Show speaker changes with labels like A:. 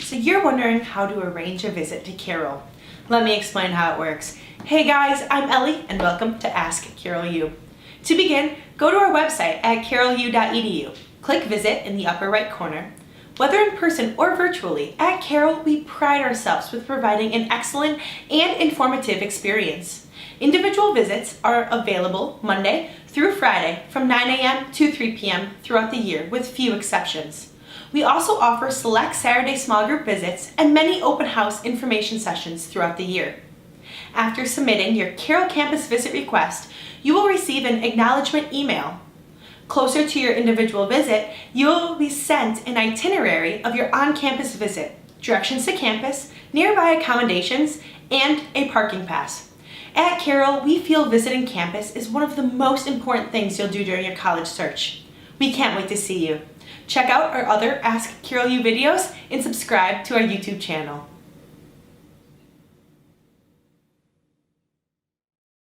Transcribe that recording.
A: So you're wondering how to arrange a visit to Carroll. Let me explain how it works. Hey guys, I'm Ellie and welcome to Ask CarrollU. To begin, go to our website at CarrollU.edu. Click Visit in the upper right corner. Whether in person or virtually, at Carroll we pride ourselves with providing an excellent and informative experience. Individual visits are available Monday through Friday from 9 a.m. to 3 p.m. throughout the year with few exceptions. We also offer select Saturday small group visits and many open house information sessions throughout the year. After submitting your Carroll campus visit request, you will receive an acknowledgement email. Closer to your individual visit, you will be sent an itinerary of your on-campus visit, directions to campus, nearby accommodations, and a parking pass. At Carroll, we feel visiting campus is one of the most important things you'll do during your college search. We can't wait to see you. Check out our other Ask CarrollU videos and subscribe to our YouTube channel.